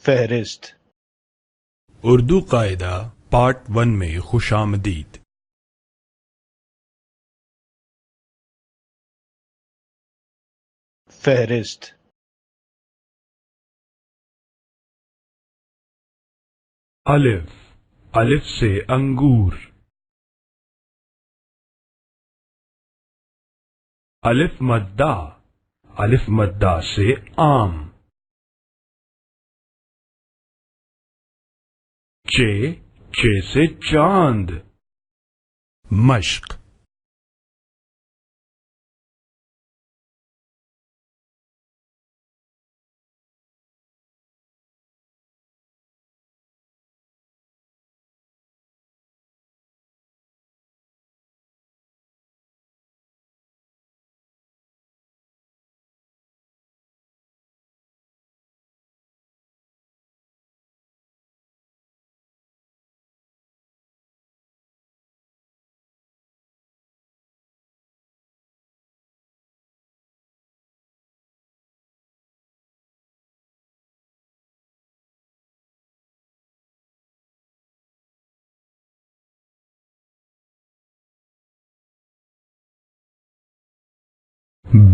فہرست اردو قاعدہ پارٹ 1 میں خوش آمدید۔ فہرست الف، الف سے انگور۔ الف مدہ، الف مدہ سے آم۔ چ سے چاند۔ مشق،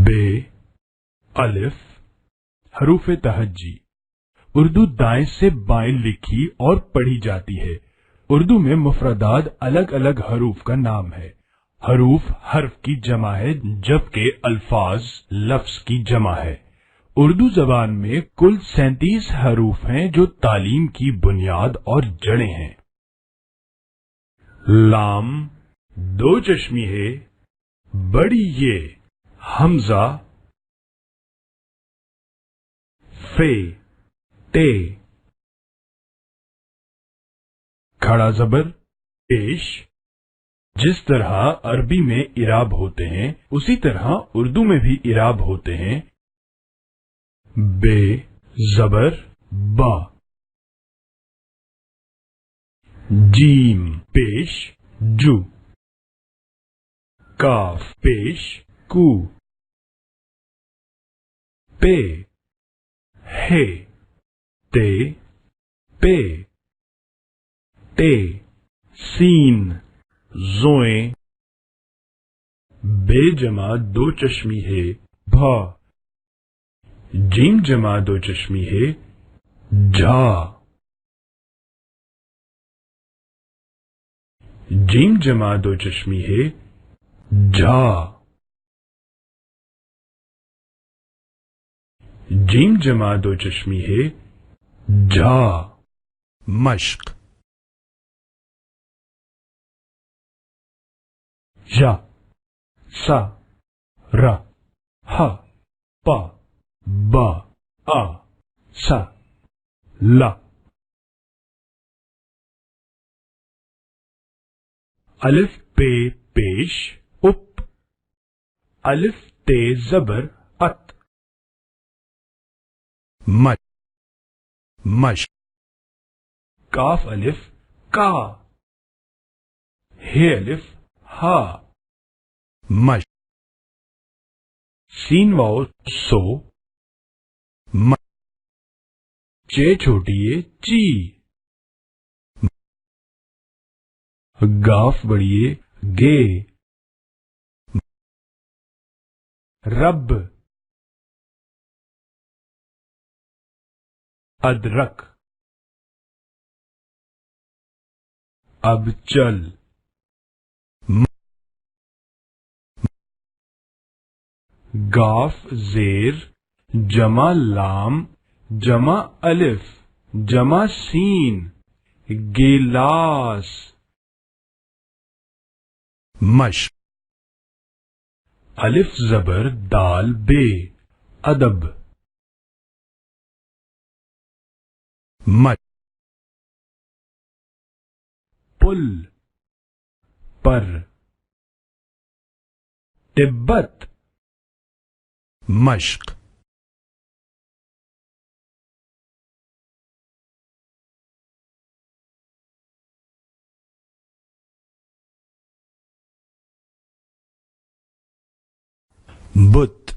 بے، الف، حروف تہجی۔ اردو دائیں سے بائیں لکھی اور پڑھی جاتی ہے۔ اردو میں مفردات الگ الگ حروف کا نام ہے۔ حروف حرف کی جمع ہے جبکہ الفاظ لفظ کی جمع ہے۔ اردو زبان میں کل 37 حروف ہیں جو تعلیم کی بنیاد اور جڑیں ہیں۔ لام، دو چشمی ہے، بڑی یہ، حمزہ، فے، تے، کھڑا زبر، پیش۔ جس طرح عربی میں اعراب ہوتے ہیں اسی طرح اردو میں بھی اعراب ہوتے ہیں۔ بے زبر با، جیم پیش جو، کاف پیش کو، پے ہے، تے پے، تے سین زوئیں۔ بے جمع دو چشمی ہے، بھا۔ جیم جمع دو چشمی ہے، جھا۔ جیم جمع دو چشمی ہے، جھا۔ جیم جمع دو چشمی ہے، جھا۔ مشق، یا، سا، را، ہا، پا، با، آ، سا، لا۔ الف پہ پیش اپ، الف تے زبر ات۔ مشق، کاف الف کا، ہے الف ہا۔ مشق، سین واؤ سو، چے چھوٹی ہے چی۔ گاف بڑیے گے، رب، ادرک۔ اب چل، گاف زیر، جمع لام، جمع الف، جمع سین، گلاس۔ مشق، الف زبر دال بے، ادب۔ مشق، پل، پر، تبت۔ مشق، بت،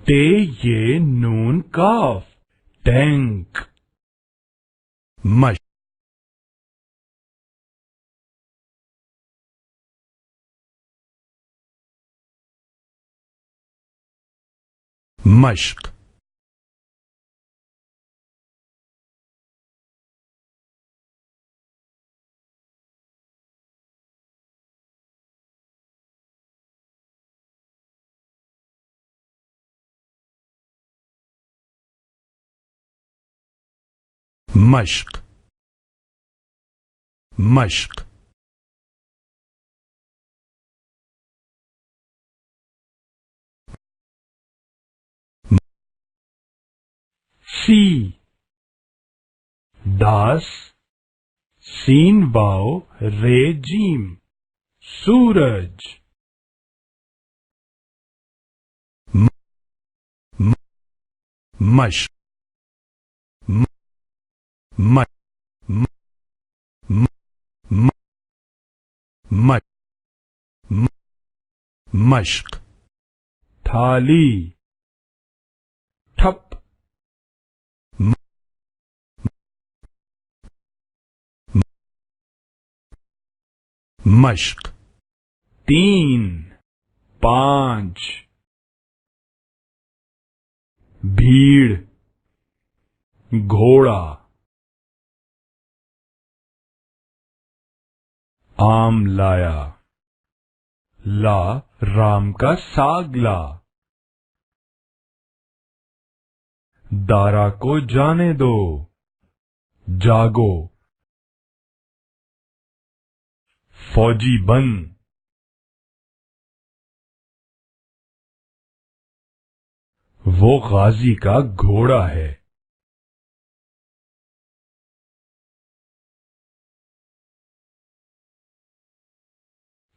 تے یہ نون کاف ٹینک. مشق مشق مشق سی داس سین واو رے جیم سورج. مشق مشق تھالی ٹھپ. مشق 3 5 بھیڑ گھوڑا. آم لایا لا رام کا ساگ لا. دارا کو جانے دو جاگو. فوجی بن وہ غازی کا گھوڑا ہے.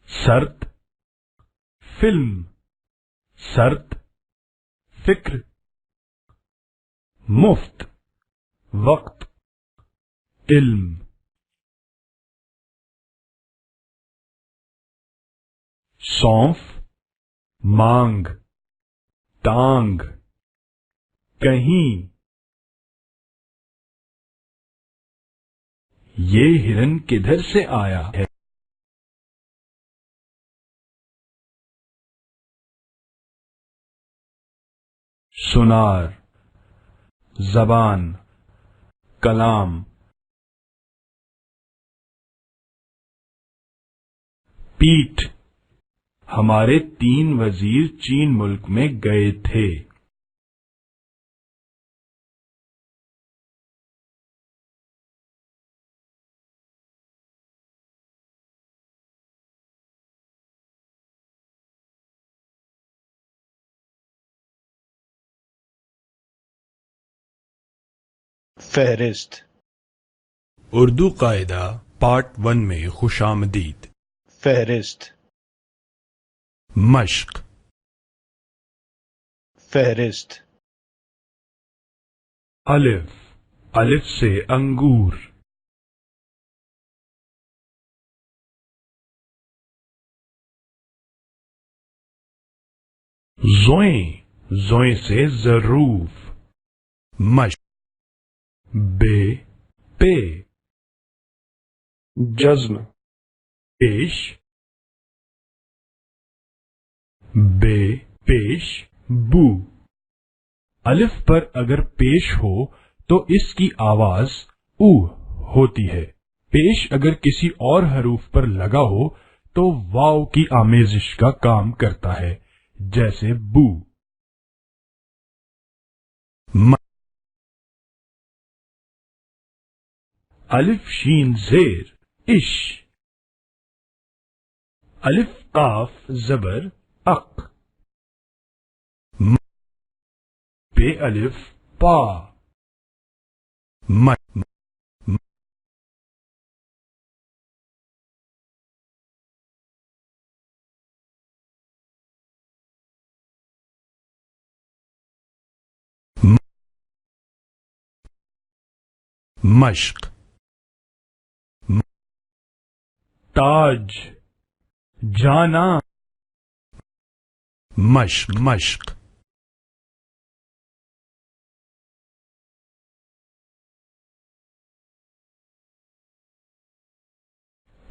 سرد فلم سرد فکر. مفت وقت علم. سونف مانگ ٹانگ کہیں. یہ ہرن کدھر سے آیا ہے؟ سنار زبان کلام. پیٹھ ہمارے 3 وزیر چین ملک میں گئے تھے. فہرست اردو قاعدہ پارٹ 1 میں خوش آمدید. فہرست مشق فہرست الف الف سے انگور. زوئیں زوئیں سے ظروف. مشق بے پے جزم پیش بے پیش بو. الف پر اگر پیش ہو تو اس کی آواز او ہوتی ہے. پیش اگر کسی اور حروف پر لگا ہو تو واو کی آمیزش کا کام کرتا ہے، جیسے بو. الف شین زیر اش. الف قاف زبر اق. بے الف پا. مشق تاج جانا. مشق